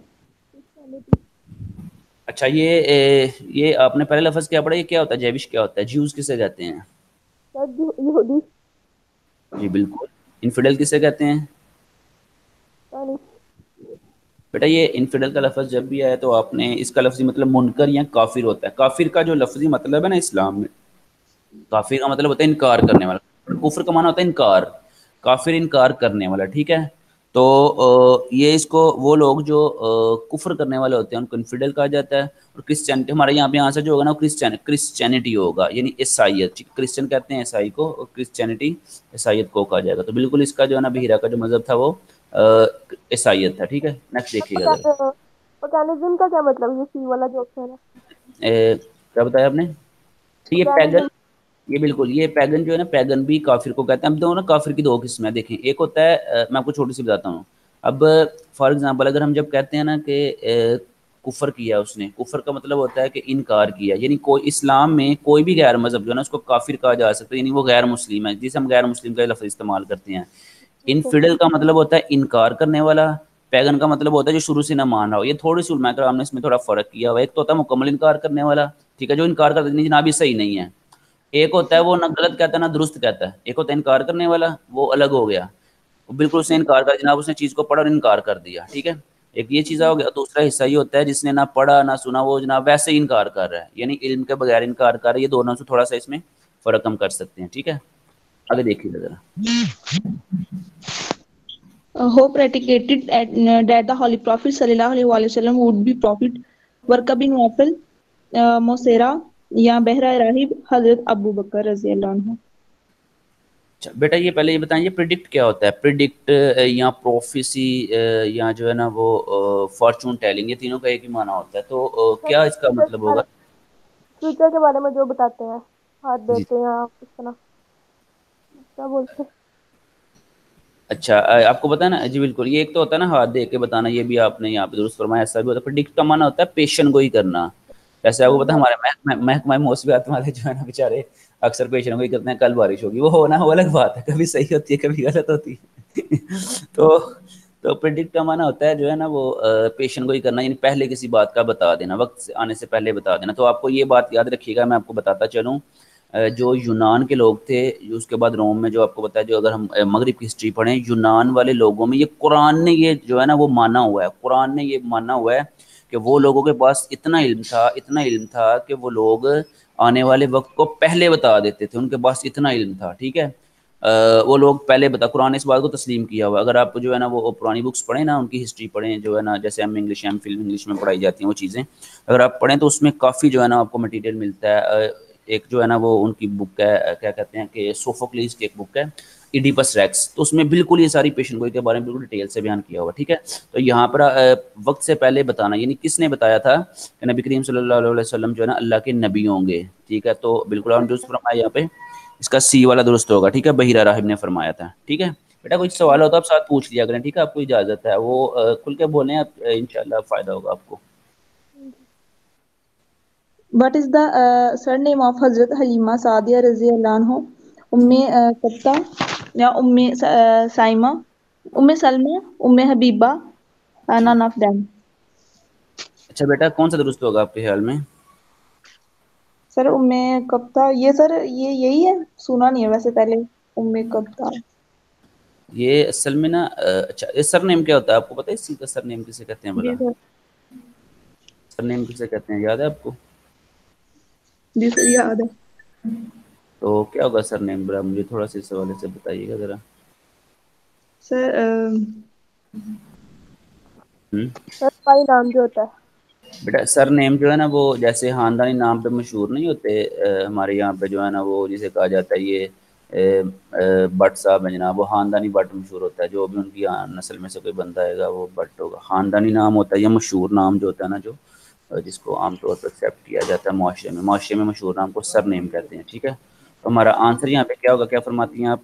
اچھا یہ آپ نے پہلے لفظ کیا پڑھا, یہ کیا ہوتا ہے جیوش, کیا ہوتا ہے؟ جیوز کسے کہتے ہیں؟ یہودی. جی بالکل. انفیڈل کسے کہتے ہیں؟ بیٹا یہ انفیڈل کا لفظ جب بھی آیا تو آپ نے اس کا لفظی مطلب منکر یا کافر ہوتا ہے. کافر کا جو لفظی مطلب ہے نا اسلام میں, کافر کا مطلب ہوتا ہے انکار کرنے والا, کفر کا معنی ہوتا ہے انکار, کافر انکار کرنے والا, ٹھیک ہے. تو یہ اس کو وہ لوگ جو کفر کرنے والے ہوتے ہیں ان کو انفیڈل کہا جاتا ہے. اور کرسچینٹی ہمارے یہاں پہ آنسر جو ہوگا نا کرسچینٹی ہوگا, یعنی عیسائیت. کرسچن کہتے ہیں عیسائی کو, اور کرسچینٹی عیسائیت کو کہا جائے گا. تو بالکل اس کا جو ہے نا بحیرہ کا جو مذہب تھا وہ عیسائیت تھا, ٹھیک ہے. نیکسٹ دیکھیے گا ذرا. پیگنزم کا کیا مطلب ہے؟ یہ سی والا جو آپشن ہے. کیا بتایا آپ نے؟ یہ پیگن, یہ بالکل یہ پیگن جو ہے نا, پیگن بھی کافر کو کہتے ہیں. اب دو نا کافر کی دو قسمیں دیکھیں. ایک ہوتا ہے, میں آپ کو چھوٹی سی بتاتا ہوں. اب فار ایگزامپل اگر ہم جب کہتے ہیں نا کہ کفر کیا اس نے, کفر کا مطلب ہوتا ہے کہ انکار کیا, یعنی کوئی اسلام میں کوئی بھی غیر مذہب جو ہے نا اس کو کافر کہا جا سکتا ہے, یعنی وہ غیر مسلم ہے, جسے ہم غیر مسلم کا لفظ استعمال کرتے ہیں. انفیڈل کا مطلب ہوتا ہے انکار کرنے والا, پیگن کا مطلب ہوتا ہے جو شروع سے نہ مان رہا ہو. یہ تھوڑی سی علماء کرام نے اس میں تھوڑا فرق کیا ہوا. ایک تو ہوتا ہے مکمل انکار کرنے والا, ٹھیک ہے, جو انکار کرتا ہے جناب یہ صحیح نہیں ہے. ایک ہوتا ہے وہ نہ غلط کہتا ہے نہ درست کہتا ہے. ایک ہوتا ہے انکار کرنے والا, وہ الگ ہو گیا, بالکل اس نے انکار کر, جناب اس نے چیز کو پڑھا اور انکار کر دیا, ٹھیک ہے. ایک یہ چیز ہو گیا. دوسرا حصہ یہ ہوتا ہے جس نے نہ پڑھا نہ سنا, وہ جناب ویسے ہی انکار کر رہا ہے, یعنی علم کے بغیر انکار کر رہا ہے. یہ دونوں سے تھوڑا سا اس میں فرق ہم کر سکتے ہیں, ٹھیک ہے. آگے دیکھیے ذرا. Who predicated that the Holy Prophet sallallahu alaihi wasallam would be prophet? Warqa bin Nawfal, موسیرا یا بحرہ راہب حضرت ابو بکر رضی اللہ عنہ۔ اچھا بیٹا یہ پہلے یہ بتائیں یہ پریڈکٹ کیا ہوتا ہے؟ پریڈکٹ یا پروفیسی یا جو ہے نا وہ فارچون ٹیلنگ، یہ تینوں کا ایک ہی معنی ہوتا ہے، تو کیا اس کا مطلب ہوگا؟ فیوچر کے بارے میں جو بتاتے ہیں، ہاتھ جی دیتے ہیں آپ اس طرح، کیا بولتے ہیں؟ اچھا آپ کو پتا ہے نا، جی بالکل، یہ ایک تو ہوتا ہے نا ہاتھ دے کے بتانا، یہ بھی آپ نے یہاں پہ درست فرمایا، ایسا بھی ہوتا ہے۔ پریڈکٹ کا معنی ہوتا ہے پیشن گوئی کرنا، جیسے آپ کو پتا ہے ہمارے محکمہ موسمیات والے جو ہے نا بیچارے اکثر پیشن گوئی کرتے ہیں کل بارش ہوگی، وہ ہونا وہ الگ بات ہے، کبھی صحیح ہوتی ہے کبھی غلط ہوتی ہے تو پریڈکٹ کا معنی ہوتا ہے جو ہے نا وہ پیشن گوئی کرنا، یعنی پہلے کسی بات کا بتا دینا، وقت سے آنے سے پہلے بتا دینا۔ تو آپ کو یہ بات یاد رکھیے گا، میں آپ کو بتاتا چلوں، جو یونان کے لوگ تھے، اس کے بعد روم میں جو آپ کو پتا ہے، جو اگر ہم مغرب کی ہسٹری پڑھیں، یونان والے لوگوں میں یہ قرآن نے یہ جو ہے نا وہ مانا ہوا ہے، قرآن نے یہ مانا ہوا ہے کہ وہ لوگوں کے پاس اتنا علم تھا کہ وہ لوگ آنے والے وقت کو پہلے بتا دیتے تھے، ان کے پاس اتنا علم تھا، ٹھیک ہے۔ وہ لوگ پہلے قرآن نے اس بات کو تسلیم کیا ہوا ہے۔ اگر آپ جو ہے نا وہ پرانی بکس پڑھیں نا، ان کی ہسٹری پڑھیں جو ہے نا، جیسے ایم فل انگلش میں پڑھائی جاتی ہیں وہ چیزیں، اگر آپ پڑھیں تو اس میں کافی جو ہے نا آپ کو مٹیریل ملتا ہے۔ ایک جو ہے نا وہ ان کی بک ہے، کیا کہتے ہیں کہ سوفوکلیس کی ایک بک ہے ایڈیپس ریکس، تو اس میں بالکل یہ ساری پیشن گوئی کے بارے میں بالکل ڈیٹیل سے بیان کیا ہوا، ٹھیک ہے۔ تو یہاں پر وقت سے پہلے بتانا، یعنی کس نے بتایا تھا کہ نبی کریم صلی اللہ علیہ وسلم جو ہے نا اللہ کے نبی ہوں گے، ٹھیک ہے۔ تو بالکل آپ نے درست فرمایا، یہاں پہ اس کا سی والا درست ہوگا، ٹھیک ہے، بحیرہ راہب نے فرمایا تھا، ٹھیک ہے۔ بیٹا کوئی سوال ہو تو آپ ساتھ پوچھ لیا کریں، ٹھیک ہے، آپ کو اجازت ہے، وہ کھل کے بولیں آپ، انشاءاللہ فائدہ ہوگا آپ کو۔ What is the surname of حضرت حلیمہ سعدیہ رضی اللہ عنہ؟ کبتا یا سائمہ، سلمہ، حبیبہ، جی none of them۔ اچھا بیٹا کون سا درست ہوگا آپ کے خیال میں؟ سر کبتا، یہ سر یہ یہی ہے، سنا نہیں ہے ویسے پہلے کبتا۔ یہ اصل میں نا اچھا اس سر نیم کیا ہوتا ہے آپ کو پتہ ہے؟ اسی کا سر نیم کسے کہتے ہیں جی بلا؟ سر، سر نیم کسے کہتے ہیں یاد ہے آپ کو؟ جی سر یاد ہے۔ تو کیا ہوگا سر نیم بلا؟ مجھے تھوڑا سا اس حوالے سے بتائیے گا ذرا۔ سر سر بھائی نام جو ہوتا ہے، بیٹا سر نیم جو ہے نا وہ جیسے خاندانی نام پہ مشہور نہیں ہوتے، ہمارے یہاں پہ جو ہے نا وہ جسے کہا جاتا ہے یہ بٹ صاحب ہیں جناب، وہ خاندانی بٹ مشہور ہوتا ہے، جو بھی ان کی نسل میں سے کوئی بندہ آئے گا وہ بٹ ہوگا، خاندانی نام ہوتا ہے یا مشہور نام جو ہوتا ہے نا، جو جس کو عام طور پر ایکسیپٹ کیا جاتا ہے معاشرے میں مشہور نام کو سر نیم کہتے ہیں، ٹھیک ہے۔ تو ہمارا آنسر یہاں پہ کیا ہوگا، کیا فرماتی ہیں آپ؟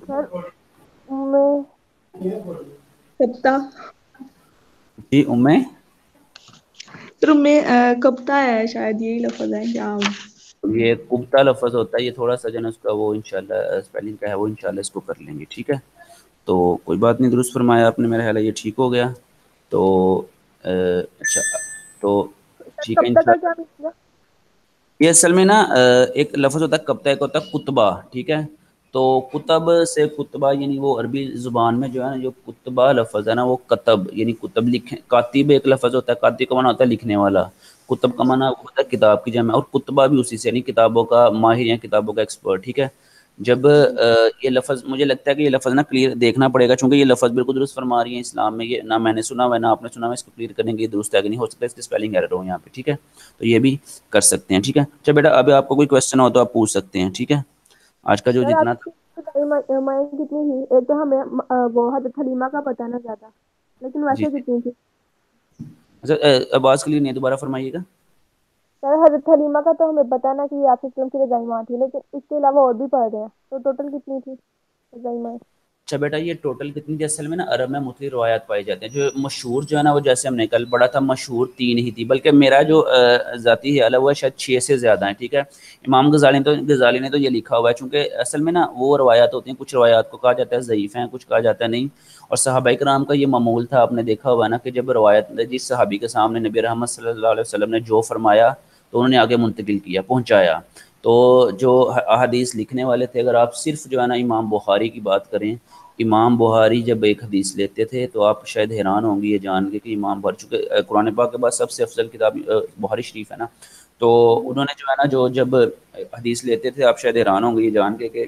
سر میں کبتا، جی سر کبتا ہے، شاید یہی لفظ ہے کیا؟ یہ کبتا لفظ ہوتا ہے، یہ تھوڑا سا جو ہے اس کا وہ انشاءاللہ اسپیلنگ کا ہے، وہ انشاءاللہ اس کو کر لیں گے، ٹھیک ہے۔ تو کوئی بات نہیں، درست فرمایا آپ نے، میرا خیال ہے یہ ٹھیک ہو گیا۔ تو اچھا تو ٹھیک کب ہے تک کا انشاءاللہ۔ کیا مطلب؟ یہ اصل میں نا ایک لفظ ہوتا ہے کبتا، ایک ہوتا ہے کتبہ، ٹھیک ہے۔ تو کتب سے کتبہ یعنی وہ عربی زبان میں جو ہے نا جو کتبہ لفظ ہے نا وہ کتب یعنی کتب لکھیں، کاتب ایک لفظ ہوتا ہے، کاتب کا معنی ہوتا ہے لکھنے والا، کتب کا معنی ہوتا ہے کتاب کی جمع، اور کتبہ بھی اسی سے، یعنی کتابوں کا ماہر یا کتابوں کا ایکسپرٹ، ٹھیک ہے۔ جب یہ لفظ مجھے لگتا ہے کہ یہ لفظ نا کلیئر دیکھنا پڑے گا، چونکہ یہ لفظ بالکل درست فرما رہی ہیں اسلام میں، یہ نہ میں نے سنا ہوا ہے نہ آپ نے سنا ہوا ہے، اس کو کلیئر کریں گے درست ہے کہ نہیں، ہو سکتا ہے اس کی اسپیلنگ ایرر ہو یہاں پہ، ٹھیک ہے۔ تو یہ بھی کر سکتے ہیں، ٹھیک ہے۔ اچھا بیٹا ابھی آپ کو کوئی کویشچن ہو تو آپ پوچھ سکتے ہیں، ٹھیک ہے۔ آج کا جو سر جتنا آپ کی عمریں کتنی تھی؟ ایک تو ہمیں وہ حضرت حلیمہ کا پتہ نہ زیادہ، لیکن جی ویسے کتنی تھی؟ اچھا آواز کلیئر نہیں ہے، دوبارہ فرمائیے گا۔ سر حضرت حلیمہ کا تو ہمیں پتہ نا کہ آپ کی رضائماں تھی، لیکن اس کے علاوہ اور بھی پڑھ رہے ہیں، تو ٹوٹل کتنی تھی رضائماں؟ اچھا بیٹا یہ ٹوٹل کتنی تھی؟ اصل میں نا عرب میں مختلف روایات پائی جاتی ہیں، جو مشہور جو ہے نا وہ جیسے ہم نے کل پڑھا تھا مشہور 3 ہی تھی، بلکہ میرا جو ذاتی خیال ہے وہ شاید 6 سے زیادہ ہیں، ٹھیک ہے۔ امام غزالی نے تو یہ لکھا ہوا ہے، چونکہ اصل میں نا وہ روایات ہوتی ہیں، کچھ روایات کو کہا جاتا ہے ضعیف ہیں، کچھ کہا جاتا ہے نہیں، اور صحابہ کرام کا یہ معمول تھا، آپ نے دیکھا ہوا نا کہ جب روایت جس صحابی کے سامنے نبی رحمت صلی اللہ علیہ وسلم نے جو فرمایا تو انہوں نے آگے منتقل کیا، پہنچایا۔ تو جو احادیث لکھنے والے تھے، اگر آپ صرف جو ہے نا امام بخاری کی بات کریں، امام بخاری جب ایک حدیث لیتے تھے تو آپ شاید حیران ہوں گے یہ جان کے کہ امام بخاری، چونکہ قرآن پاک کے بعد سب سے افضل کتاب بخاری شریف ہے نا، تو انہوں نے جو ہے نا جو جب حدیث لیتے تھے آپ شاید حیران ہوں گے یہ جان کے کہ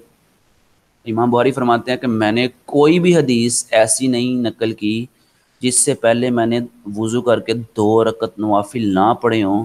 امام بخاری فرماتے ہیں کہ میں نے کوئی بھی حدیث ایسی نہیں نقل کی جس سے پہلے میں نے وضو کر کے 2 رکعت نوافل نہ پڑھے ہوں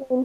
3।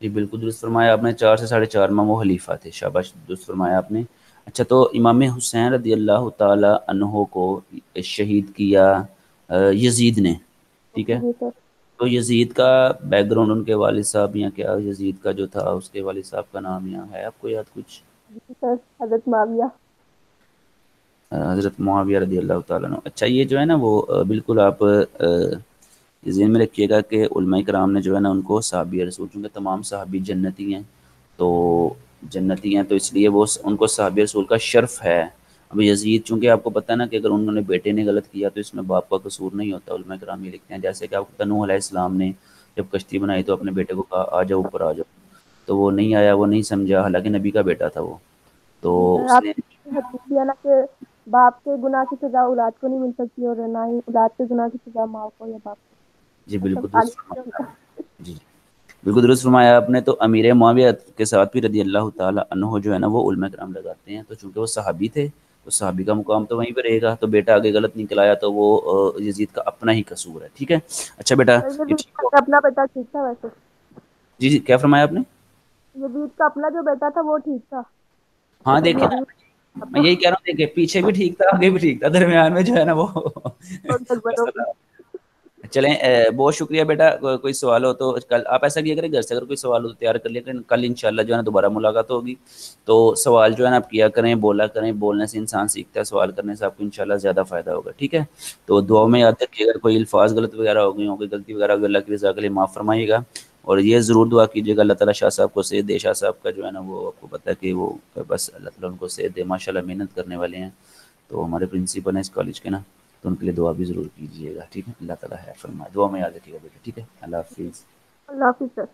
جی بالکل درست فرمایا آپ نے، 4 سے 4.5 ماہ وہ خلیفہ تھے، شاباش درست فرمایا آپ نے۔ اچھا تو امام حسین رضی اللہ تعالی عنہ کو شہید کیا یزید نے، ٹھیک ہے؟ جی سر۔ تو یزید کا بیک گراؤنڈ ان کے والد صاحب یا کیا، یزید کا جو تھا اس کے والد صاحب کا نام یہاں ہے آپ کو یاد کچھ؟ جی سر، حضرت معاویہ۔ حضرت معاویہ رضی اللہ تعالیٰ عنہ۔ اچھا یہ جو ہے نا وہ بالکل آپ یہ ذہن میں رکھیے گا کہ علماء کرام نے جو ہے نا ان کو صحابی رسول، چونکہ تمام صحابی جنتی ہیں، تو جنتی ہیں تو اس لیے وہ ان کو صحابی رسول کا شرف ہے۔ اب یزید چونکہ آپ کو پتہ ہے نا کہ اگر انہوں نے بیٹے نے غلط کیا تو اس میں باپ کا قصور نہیں ہوتا، علماء کرام یہ لکھتے ہیں۔ جیسے کہ آپ کو نوح علیہ السلام نے جب کشتی بنائی تو اپنے بیٹے کو کہا آ جاؤ اوپر آ جاؤ، تو وہ نہیں آیا، وہ نہیں سمجھا، حالانکہ نبی کا بیٹا تھا وہ، تو جی سر، اس آپ نے نے حدیث دیا نا کہ باپ کے گناہ کی سزا اولاد کو نہیں مل سکتی، اور نہ ہی اولاد کے گناہ کی سزا ماں کو یا باپ کو، جی مطلب بالکل درست عالم سے فرمایا ہوتا آپ نے، جی بالکل درست فرمایا آپ نے۔ تو امیر معاویہ کے ساتھ بھی رضی اللہ تعالیٰ عنہ جو ہے نا وہ علماء کرام لگاتے ہیں، تو چونکہ وہ صحابی تھے تو صحابی کا مقام تو وہیں پہ رہے گا، تو بیٹا آگے غلط نکل آیا تو وہ یزید کا اپنا ہی قصور ہے، ٹھیک ہے؟ اچھا بیٹا ہے۔ یہ یزید ٹھیک ہو، کا اپنا بیٹا ٹھیک تھا ویسے، جی جی کیا فرمایا آپ نے؟ یزید کا اپنا جو بیٹا تھا وہ ٹھیک تھا، ہاں دیکھیں نا، یزید میں اپنا یہی کہہ رہا ہوں، دیکھیں پیچھے بھی ٹھیک تھا آگے بھی ٹھیک تھا، درمیان میں جو ہے نا وہ بہت گڑبڑ ہو گئی۔ مسئلہ۔ چلیں بہت شکریہ بیٹا، کوئی سوال ہو تو کل آپ ایسا کیا کریں، گھر سے اگر کوئی سوال ہو تو تیار کر لیا کریں، کل انشاءاللہ جو ہے نا دوبارہ ملاقات ہوگی، تو سوال جو ہے نا آپ کیا کریں، بولا کریں، بولنے سے انسان سیکھتا ہے، سوال کرنے سے آپ کو انشاءاللہ زیادہ فائدہ ہوگا، ٹھیک ہے؟ تو دعاؤں جی میں سر، یاد رکھیے اگر کوئی الفاظ غلط وغیرہ ہو گئی ہوں، کوئی غلطی وغیرہ ہوگی، اللہ کی رضا کے لیے معاف فرمائیے گا، اور یہ ضرور دعا کیجیے گا اللہ تعالیٰ شاہ صاحب کو صحت دے، شاہ صاحب کا جو ہے نا وہ آپ کو پتہ ہے کہ وہ بس اللہ تعالیٰ ان کو صحت دے، ماشاءاللہ محنت کرنے والے ہیں، تو ہمارے پرنسپل ہیں اس کالج کے نا، تو ان کے لیے دعا بھی ضرور کیجیے گا، ٹھیک ہے؟ اللہ تعالیٰ ہے فرمائے، دعا میں یاد رکھیے گا بیٹا، ٹھیک ہے؟ اللہ حافظ۔ اللہ حافظ سر۔